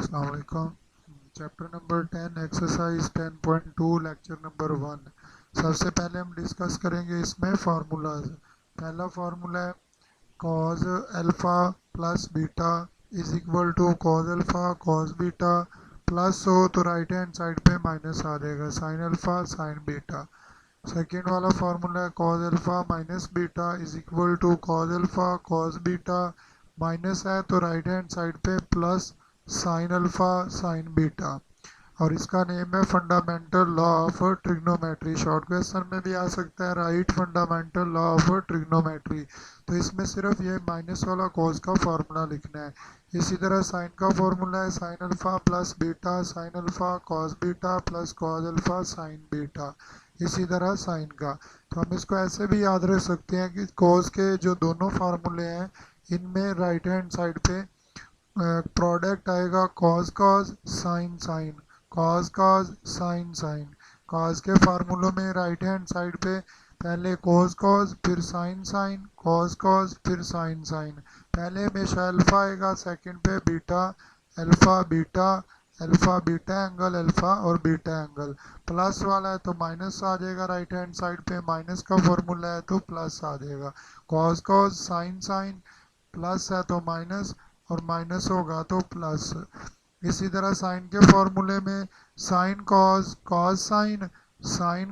अस्सलाम वालेकुम। Chapter number 10 exercise 10.2 lecture number 1। सबसे पहले हम डिस्कस करेंगे इसमें फार्मूलाज। पहला फार्मूला है cos alpha plus beta is equal to cos alpha cos beta, plus हो तो राइट हैंड साइड पे माइनस आ जाएगा sine alpha sine beta. Second वाला फार्मूला है cos alpha minus beta is equal to cos alpha cos beta, minus है तो right hand side पे plus sine alpha sine beta. और इसका नेम है fundamental law of trigonometry. Short question में भी आ सकता है right fundamental law of trigonometry. तो इसमें सिर्फ ये माइनस वाला कॉज का फार्मूला लिखना है। इसी तरह साइन का फार्मूला है sine alpha plus beta sine alpha cos beta plus cos alpha sine beta. इसी तरह साइन का, तो हम इसको ऐसे भी याद रख सकते हैं कि कॉज के जो दोनों फार्मूले हैं इनमें राइट हैंड साइड पे प्रोडक्ट आएगा cos cos sine sine cos cos sine sine. Cos के फार्मूलों में राइट हैंड साइड पे पहले कॉज कॉज फिर साइन साइन कॉज कॉज फिर साइन साइन। पहले हमेशा अल्फ़ा आएगा, सेकंड पे beta alpha beta angle alpha और बीटा एंगल। प्लस वाला है तो माइनस आ जाएगा, राइट हैंड साइड पे माइनस का फॉर्मूला है तो प्लस आ जाएगा। Cause cos sine sine, plus है तो माइनस और माइनस होगा तो प्लस। इसी तरह साइन के फॉर्मूले में sine cos cos sine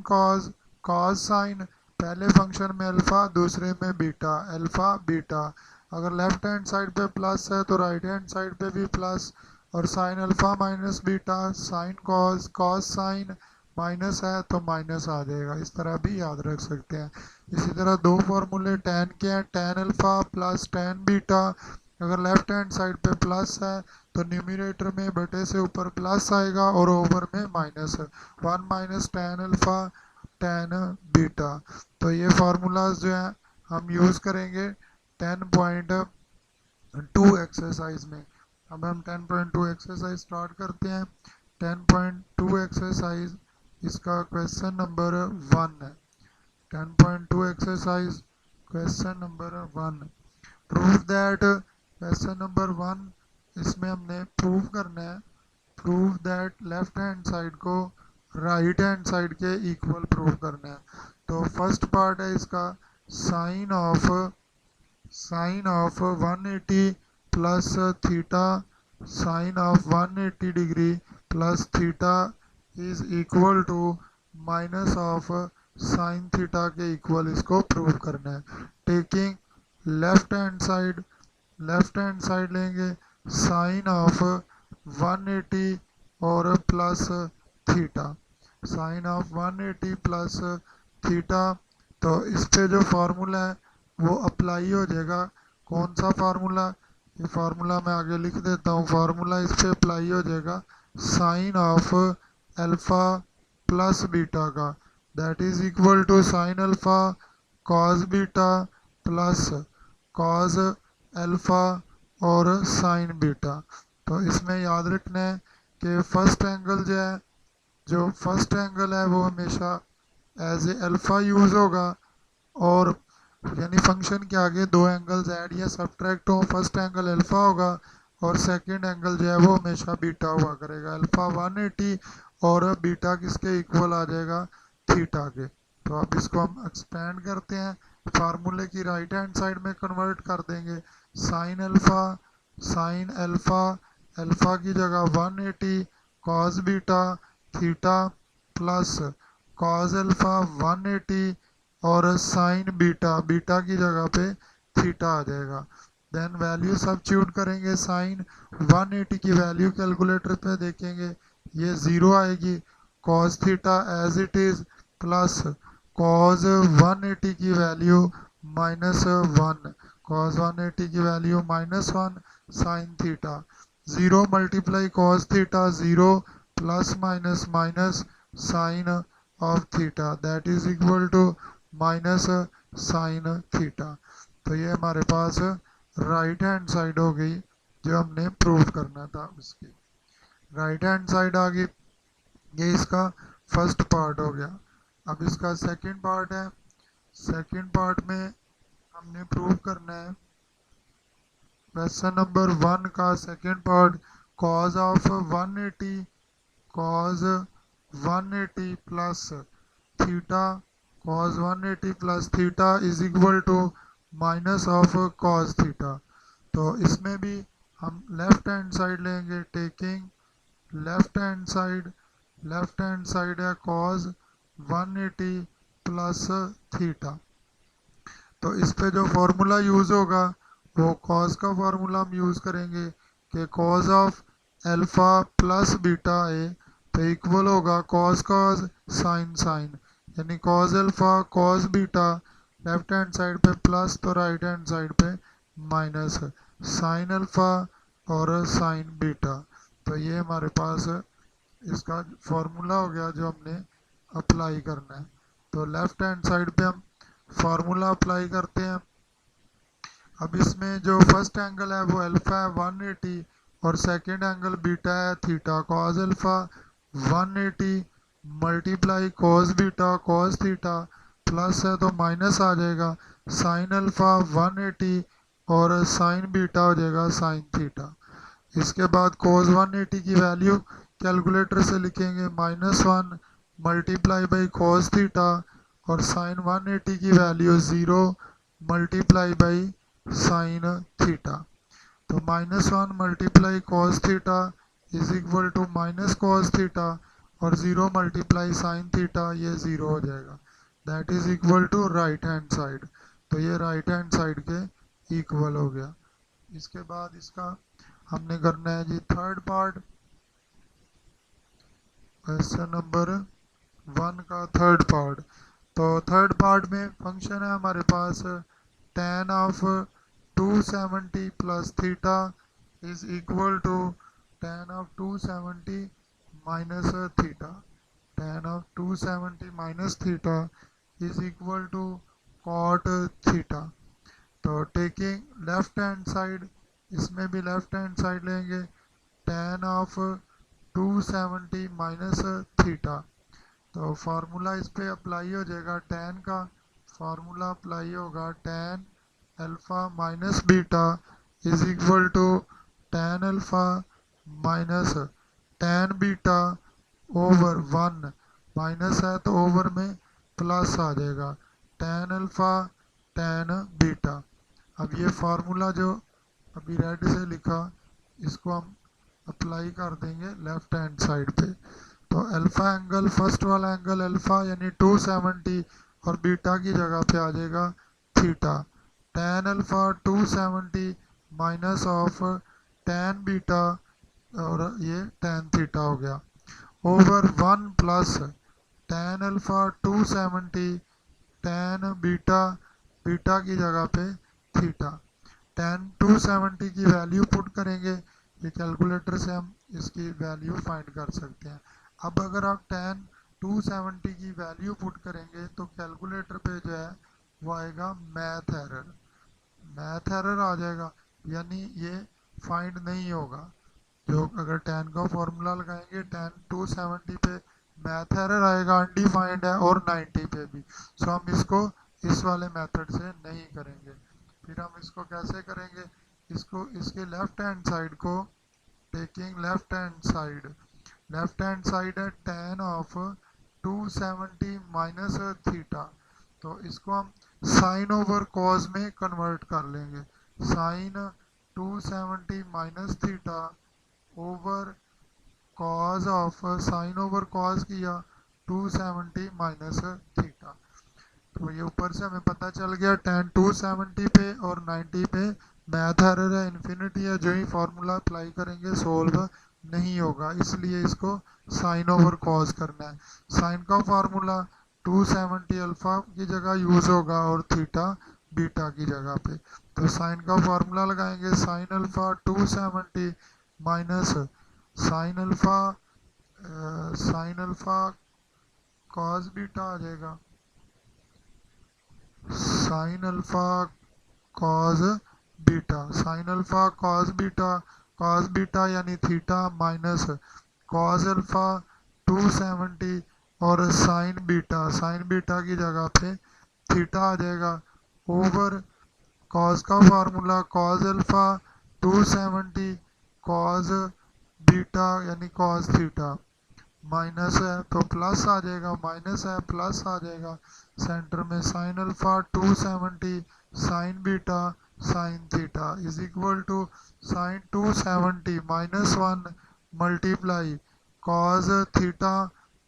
cos cos sine. पहले फंक्शन में अल्फ़ा दूसरे में बीटा अल्फ़ा बीटा। अगर लेफ्ट हैंड साइड पे प्लस है तो राइट हैंड साइड पे भी प्लस। और sine alpha minus beta sine cos cos sine, minus है तो माइनस आ जाएगा। इस तरह भी याद रख सकते हैं। इसी तरह दो फार्मूले टेन के हैं, tan alpha plus tan beta. अगर लेफ्ट हैंड साइड पे प्लस है तो न्यूमरेटर में बटे से ऊपर प्लस आएगा और ओवर में माइनस है, one minus tan alpha tan beta. तो ये फार्मूलाज जो है हम यूज़ करेंगे 10.2 एक्सरसाइज में। अब हम 10.2 एक्सरसाइज स्टार्ट करते हैं। 10.2 एक्सरसाइज, इसका क्वेश्चन नंबर 1 है। 10.2 exercise question number 1, prove that. Question number 1, इसमें हमने प्रूव करना है, prove that left hand side को राइट हैंड साइड के इक्वल प्रूव करना है। तो फर्स्ट पार्ट है इसका sine of 180 plus theta, sine of 180 degree plus theta is equal to minus of sine theta के इक्वल, इसको प्रूव करना है। टेकिंग लेफ्ट हैंड साइड लेंगे साइन ऑफ 180 और plus theta, sine of 180 plus theta. तो इस पे जो फार्मूला है वो अप्लाई हो जाएगा। कौन सा फार्मूला? ये फार्मूला मैं आगे लिख देता हूँ। फार्मूला इस पे अप्लाई हो जाएगा sine of alpha plus beta का, that is equal to sine alpha cos beta plus cos alpha और साइन बीटा। तो इसमें याद रखना है कि फर्स्ट एंगल जो फर्स्ट एंगल है वो हमेशा एज ए अल्फ़ा यूज़ होगा, और यानी फंक्शन के आगे दो एंगल्स ऐड या सब्ट्रैक्ट हो, फर्स्ट एंगल अल्फ़ा होगा और सेकंड एंगल जो है वो हमेशा बीटा हुआ करेगा। अल्फ़ा 180 और बीटा किसके इक्वल आ जाएगा? थीटा के। तो अब इसको हम एक्सपेंड करते हैं, फार्मूले की राइट हैंड साइड में कन्वर्ट कर देंगे। साइन अल्फ़ा अल्फ़ा की जगह 180 cos beta theta plus cos alpha 180 और साइन बीटा, बीटा की जगह पे थीटा आ जाएगा। देन वैल्यू सब्स्टिट्यूट करेंगे। साइन 180 की वैल्यू कैलकुलेटर पे देखेंगे, ये ज़ीरो आएगी। Cos theta as it is plus cos 180 की वैल्यू माइनस वन, कॉस 180 की value minus one sine theta. Zero multiply cos theta zero plus minus minus sine of theta, that is equal to minus sine theta. तो ये हमारे पास right hand side हो गई जो हमने prove करना था उसकी। राइट हैंड साइड आ गई, ये इसका फर्स्ट पार्ट हो गया। अब इसका सेकंड पार्ट है। सेकंड पार्ट में हमने प्रूव करना है क्वेश्चन नंबर 1 का second part, cos of 180 cos 180 plus theta cos 180 plus theta is equal to minus of cos theta। तो इसमें भी हम लेफ्ट हैंड साइड लेंगे, टेकिंग लेफ्ट हैंड साइड है cos 180 प्लस थीटा। तो इस पे जो फॉर्मूला यूज़ होगा वो cos का फॉर्मूला हम यूज़ करेंगे कि cos of alpha plus beta A तो इक्वल होगा cos cos sin sin, यानी cos alpha cos beta left hand side पे प्लस तो राइट हैंड साइड पे माइनस sin अल्फ़ा और sin बीटा। तो ये हमारे पास इसका फॉर्मूला हो गया जो हमने अप्लाई करना है। तो लेफ्ट हैंड साइड पे हम फार्मूला अप्लाई करते हैं। अब इसमें जो फर्स्ट एंगल है वो अल्फ़ा है 180 और सेकंड एंगल बीटा है theta. Cos alpha 180 multiply cos beta cos theta plus है तो माइनस आ जाएगा साइन अल्फ़ा 180 और साइन बीटा हो जाएगा साइन थीटा। इसके बाद cos 180 की वैल्यू कैलकुलेटर से लिखेंगे -1 मल्टीप्लाई बाई cos थीटा और sin 180 की value 0 multiply by sin theta. तो -1 multiply cos theta is equal to minus cos theta और 0 मल्टीप्लाई sin थीटा, ये 0 हो जाएगा। That is equal to right hand side. तो ये राइट हैंड साइड के इक्वल हो गया। इसके बाद इसका हमने करना है जी थर्ड पार्ट, क्वेश्चन नंबर 1 का थर्ड पार्ट। तो थर्ड पार्ट में फंक्शन है हमारे पास tan of 270 plus theta is equal to tan of 270 minus theta. tan of 270 minus theta is equal to cot theta. तो टेकिंग लेफ्ट हैंड साइड, इसमें भी left hand side लेंगे tan of 270 minus theta. तो formula इस पे apply हो जाएगा, tan का फार्मूला अप्लाई होगा tan alpha minus beta is equal to tan alpha minus tan beta over 1, minus है तो ओवर में प्लस आ जाएगा tan अल्फ़ा tan बीटा। अब ये फार्मूला जो अभी रेड से लिखा इसको हम अप्लाई कर देंगे लेफ्ट हैंड साइड पे। तो अल्फ़ा एंगल फर्स्ट वाला एंगल अल्फ़ा यानी 270 और बीटा की जगह पे आ जाएगा theta. tan alpha 270 minus of tan beta और ये tan थीटा हो गया over 1 plus tan alpha 270 tan beta, beta की जगह पे थीटा। tan 270 की वैल्यू पुट करेंगे, ये कैलकुलेटर से हम इसकी वैल्यू फाइंड कर सकते हैं। अब अगर आप tan 270 की वैल्यू पुट करेंगे तो कैलकुलेटर पे जो है वो आएगा मैथ एरर आ जाएगा, यानी ये फाइंड नहीं होगा। जो अगर tan का फॉर्मूला लगाएंगे tan 270 पे मैथ एरर आएगा, अनडिफाइंड है और 90 पे भी। सो हम इसको इस वाले मेथड से नहीं करेंगे। फिर हम इसको कैसे करेंगे, इसको इसके लेफ्ट हैंड साइड को टेकिंग लेफ्ट हैंड साइड है tan ऑफ 270 माइनस थीटा। तो इसको हम साइन ओवर कॉस में कन्वर्ट कर लेंगे, sine 270 minus theta over cos of, sine over cos किया 270 माइनस थीटा। तो ये ऊपर से हमें पता चल गया tan 270 पे और 90 पे मैथ एरर है, इन्फिनिटी है, जो ही फार्मूला अप्लाई करेंगे सोल्व नहीं होगा, इसलिए इसको साइन ओवर कॉस करना है। साइन का फार्मूला 270 अल्फ़ा की जगह यूज़ होगा और थीटा बीटा की जगह पे। तो साइन का फार्मूला लगाएंगे sine alpha 270 minus sine alpha cos beta आ जाएगा, sine alpha cos beta, sine alpha cos beta यानी थीटा माइनस कॉस अल्फ़ा 270 और साइन बीटा की जगह पे थीटा आ जाएगा ओवर कॉस का formula cos alpha 270 cos beta यानी कॉस थीटा, माइनस है तो प्लस आ जाएगा, माइनस है प्लस आ जाएगा। सेंटर में sine alpha 270 sine beta sine theta is equal to sine 270 minus 1 multiply cos theta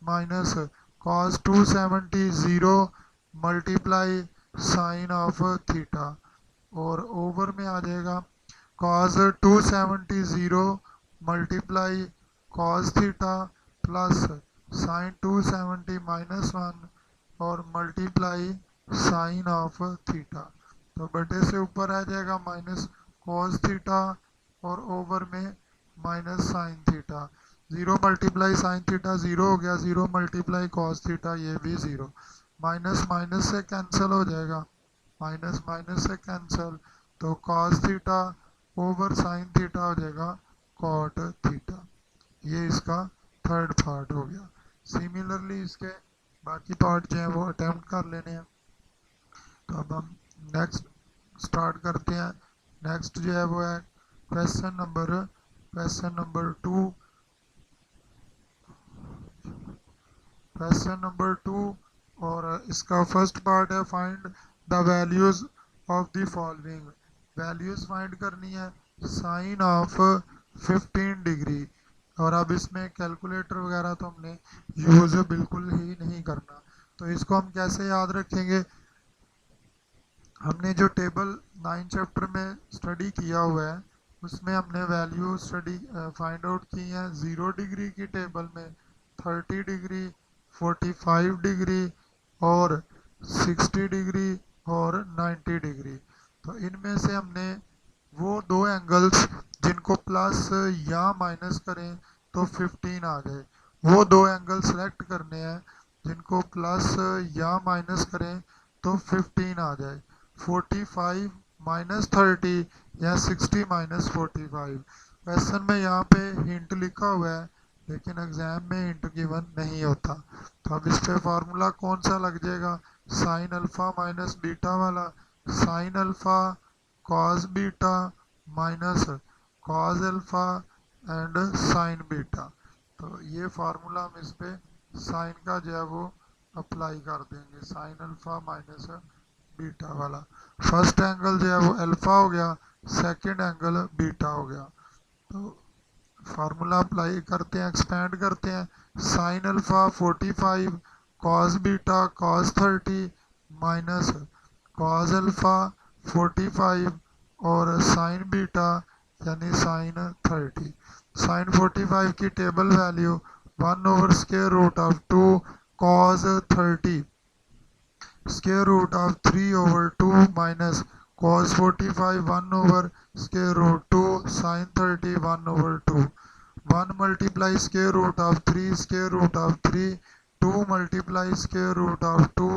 minus cos 270 zero multiply sine of theta, और ओवर में आ जाएगा cos 270 zero multiply cos theta plus sine 270 minus 1 और multiply sine of theta. तो बटे से ऊपर आ जाएगा माइनस कॉस थीटा और ओवर में minus sine theta. Zero multiply sign theta zero हो गया, ज़ीरो मल्टीप्लाई कॉस थीटा ये भी ज़ीरो, माइनस माइनस से कैंसिल हो जाएगा, माइनस माइनस से कैंसिल, तो cos theta over sine theta हो जाएगा कॉट थीटा। ये इसका थर्ड पार्ट हो गया। सिमिलरली इसके बाकी पार्ट जो है वो अटेम्प्ट कर लेने हैं। तो अब हम नेक्स्ट स्टार्ट करते हैं। नेक्स्ट जो है वो है question number two. Question number two और इसका फर्स्ट पार्ट है find the values of the following. Values find करनी है साइन ऑफ 15 डिग्री, और अब इसमें कैलकुलेटर वगैरह तो हमने यूज बिल्कुल ही नहीं करना। तो इसको हम कैसे याद रखेंगे, हमने जो टेबल 9 चैप्टर में स्टडी किया हुआ है उसमें हमने वैल्यू स्टडी फाइंड आउट की है। 0 डिग्री की टेबल में 30 डिग्री, 45 डिग्री और 60 डिग्री और 90 डिग्री। तो इनमें से हमने वो दो एंगल्स जिनको प्लस या माइनस करें तो 15 आ जाए, वो दो एंगल सेलेक्ट करने हैं जिनको प्लस या माइनस करें तो 15 आ जाए। 45 माइनस 30 या 60 माइनस 45। क्वेश्चन में यहाँ पे हिंट लिखा हुआ है लेकिन एग्जाम में हिंट गिवन नहीं होता। तो अब इस पे फार्मूला कौन सा लग जाएगा, साइन अल्फा माइनस बीटा वाला, sign alpha cos beta minus cos alpha and sign beta. तो ये फार्मूला हम इस पे साइन का जो है वो अप्लाई कर देंगे, साइन अल्फा माइनस बीटा वाला। फर्स्ट एंगल जो है वो अल्फा हो गया, सेकंड एंगल बीटा हो गया। तो फार्मूला अप्लाई करते हैं, एक्सपेंड करते हैं। Sine alpha 45 cos beta cos 30 minus cos alpha 45 और साइन बीटा यानी साइन 30। साइन 45 की table value 1 over square root of 2 cos 30 square root of 3 over 2 minus cos 45 1 over square root 2 sin 30 1 over 2, 1 multiply square root of 3 square root of 3, 2 multiply square root of 2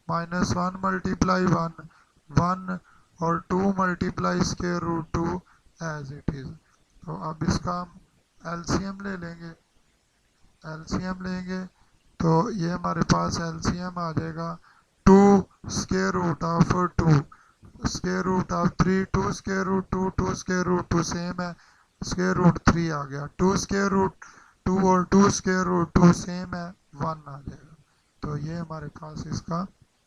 minus 1 multiply 1 1 और 2 multiply square root 2 as it is। तो अब इसका हम LCM ले लेंगे, LCM लेंगे तो ये हमारे पास एलसीएम आ जाएगा 2 square root of 2 square root of 3, 2 square root 2, 2 square root 2 same है, स्क्वायर रूट 3 आ गया, 2 स्क्वायर रूट 2 और 2 स्क्वायर रूट 2 सेम है, 1 आ जाएगा। तो ये हमारे पास इसका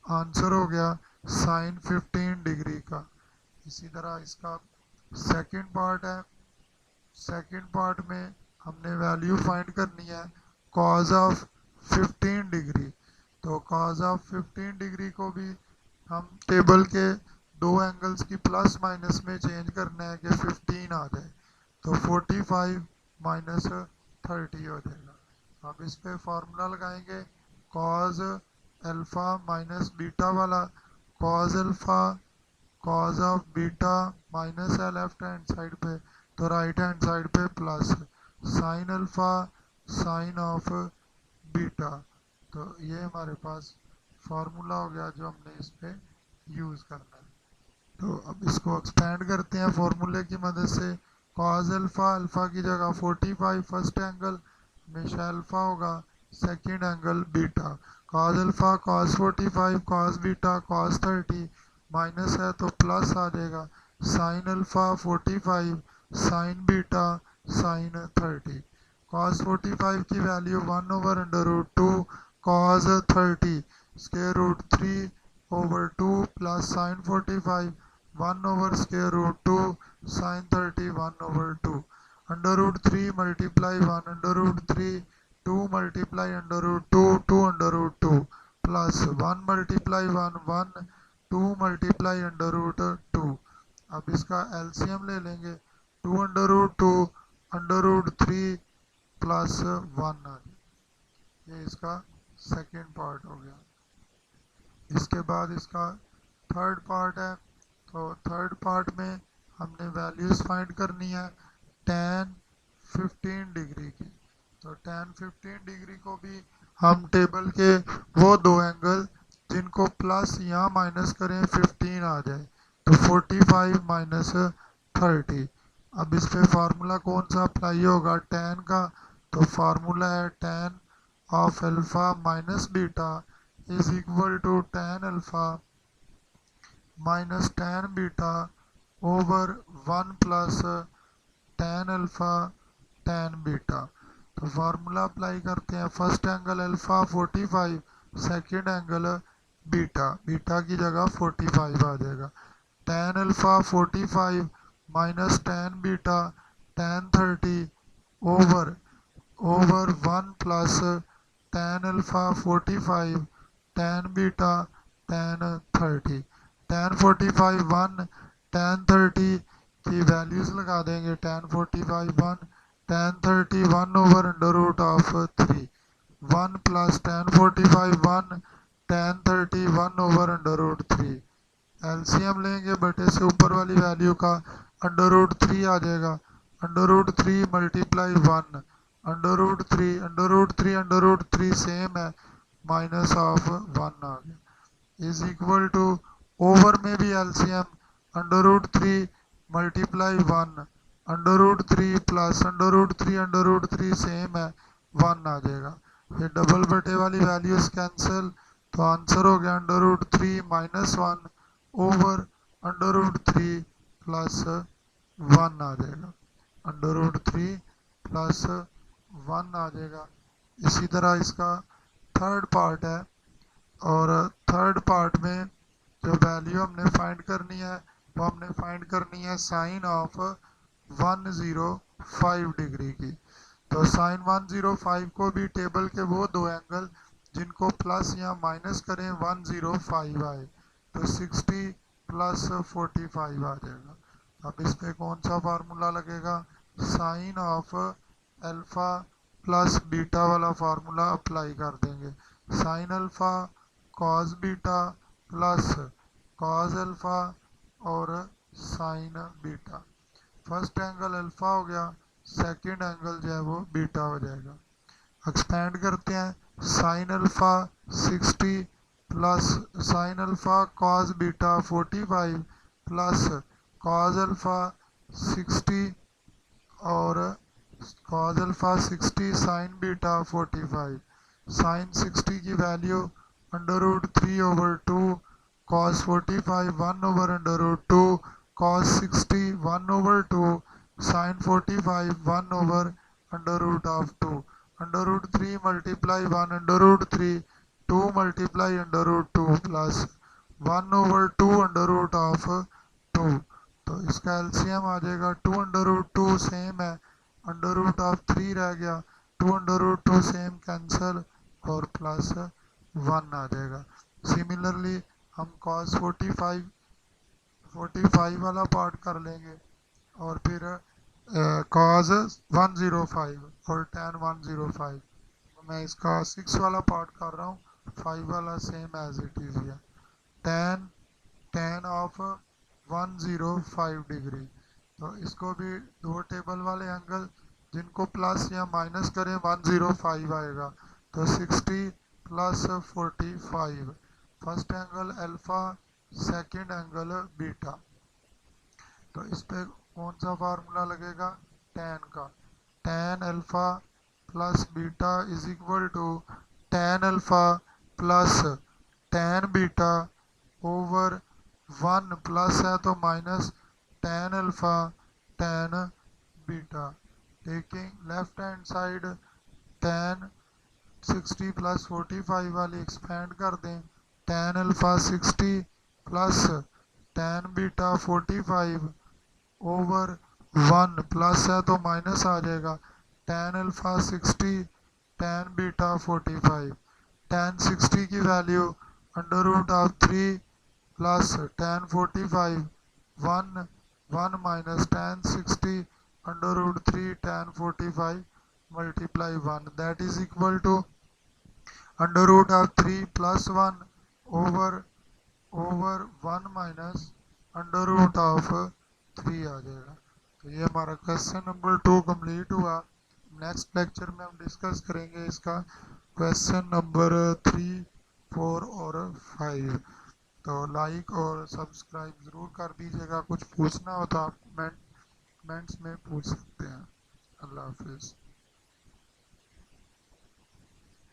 आंसर हो गया साइन 15 डिग्री का। इसी तरह इसका सेकंड पार्ट है। सेकंड पार्ट में हमने वैल्यू फाइंड करनी है कॉज ऑफ 15 डिग्री। तो कॉज ऑफ 15 डिग्री को भी हम टेबल के दो एंगल्स की प्लस माइनस में चेंज करना है कि 15 आ जाए, तो 45 माइनस 30 हो जाएगा। अब इस पे फार्मूला लगाएंगे कॉज अल्फा माइनस बीटा वाला, cause alpha cause of beta minus है लेफ्ट हैंड साइड पे, तो राइट हैंड साइड पे plus sine alpha sign of beta. तो ये हमारे पास फार्मूला हो गया जो हमने इस पे यूज़ करना है। तो अब इसको एक्सपेंड करते हैं फार्मूले की मदद से। कॉज अल्फा, अल्फा की जगह 45 फर्स्ट एंगल हमेशा अल्फा होगा, second angle beta, cos alpha cos 45 cos beta cos 30 minus है तो प्लस आ जाएगा, sine alpha 45 sine beta sine 30। cos 45 की value 1/√2 cos 30 square root 3/2 plus sine 45 1/√2 sine 30 1/2 √3 multiply 1/√3 2 multiply √2 2/2 plus 1 multiply 1 1 2 multiply √2। अब इसका LCM ले लेंगे 2/2 √3 प्लस 1 आ गया। ये इसका सेकेंड पार्ट हो गया। इसके बाद इसका थर्ड पार्ट है। तो थर्ड पार्ट में हमने वैल्यूज फाइंड करनी है tan 15 डिग्री की। तो tan 15 डिग्री को भी हम टेबल के वो दो एंगल जिनको प्लस या माइनस करें 15 आ जाए, तो 45 माइनस 30। अब इस पे फार्मूला कौन सा अप्लाई होगा tan का, तो फार्मूला है tan of alpha minus beta is equal to tan alpha minus tan beta over 1 plus tan alpha tan beta. तो फार्मूला अप्लाई करते हैं। First angle alpha 45, second angle beta, beta की जगह 45 आ जाएगा। tan alpha 45 minus tan beta tan 30 over 1 plus tan alpha 45 tan beta tan 30। tan 45 1 tan 30 की values लगा देंगे। tan 45 1 tan 30 1/√3 1 plus tan 45 1 tan 30 1/√3। LCM लेंगे बटे से ऊपर वाली वैल्यू का √3 आ जाएगा। √3 मल्टीप्लाई 1 √3 सेम है, माइनस ऑफ 1 आ गया इज इक्वल टू ओवर में भी एलसीएम √3 मल्टीप्लाई 1 √3 प्लस √3 सेम है, 1 आ जाएगा। ये डबल बटे वाली वैल्यूज कैंसिल, तो आंसर हो गया √3 माइनस 1 ओवर √3 प्लस 1 आ जाएगा। √3 प्लस 1 आ जाएगा। इसी तरह इसका थर्ड पार्ट है, और थर्ड पार्ट में जो वैल्यू हमने फाइंड करनी है वो हमने फाइंड करनी है साइन ऑफ 105 डिग्री की। तो साइन 105 को भी टेबल के वो दो एंगल जिनको प्लस या माइनस करें 105 आए, तो 60 प्लस 45 आ जाएगा। अब इस पे कौन सा फार्मूला लगेगा, sine of alpha plus beta वाला फार्मूला अप्लाई कर देंगे। Sine alpha cos beta plus cos alpha और sine beta. First angle alpha हो गया, सेकंड एंगल जो है वो बीटा हो जाएगा। एक्सपेंड करते हैं, sine alpha 60 plus sine alpha cos beta 45 plus cos alpha 60 और cos alpha 60 sine beta 45। Sine 60 की value √3/2 cos 45 1/√2 cos 60 1/2 sin 45 1/√2 √3 multiply 1/3 2 multiply √2 plus 1/2 तो इसका एलसीएम आ जाएगा 2/2 सेम है, √3 रह गया, 2/2 सेम कैंसल और प्लस 1 आ जाएगा। सिमिलरली हम cos 45 वाला पार्ट कर लेंगे, और फिर cos 105 और tan 105। मैं इसका 6 वाला पार्ट कर रहा हूँ, 5 वाला सेम एज इट इज है। tan ऑफ 105 डिग्री, तो इसको भी दो टेबल वाले एंगल जिनको प्लस या माइनस करें 105 आएगा, तो 60 plus 45। First angle alpha, second angle beta. तो इस पे कौन सा फार्मूला लगेगा, tan का। tan alpha plus beta is equal to tan alpha plus tan beta over 1 plus है तो minus tan alpha tan beta. Taking left hand side tan 60 plus 45 वाली एक्सपेंड कर दें, tan alpha 60 plus tan beta 45 over 1 plus है तो minus आ जाएगा, tan alpha 60 tan beta 45, tan 60 की value under root of 3 plus tan 45 1 1 minus tan 60 under root 3 tan 45 multiply 1 that is equal to under root of 3 plus 1 over over 1 minus under root of 3 आ जाएगा। तो ये हमारा question number 2 complete हुआ। Next lecture में हम discuss करेंगे इसका क्वेश्चन नंबर 3, 4 और 5। तो लाइक और सब्सक्राइब ज़रूर कर दीजिएगा। कुछ पूछना हो तो आप कमेंट्स में पूछ सकते हैं। अल्लाह हाफिज़।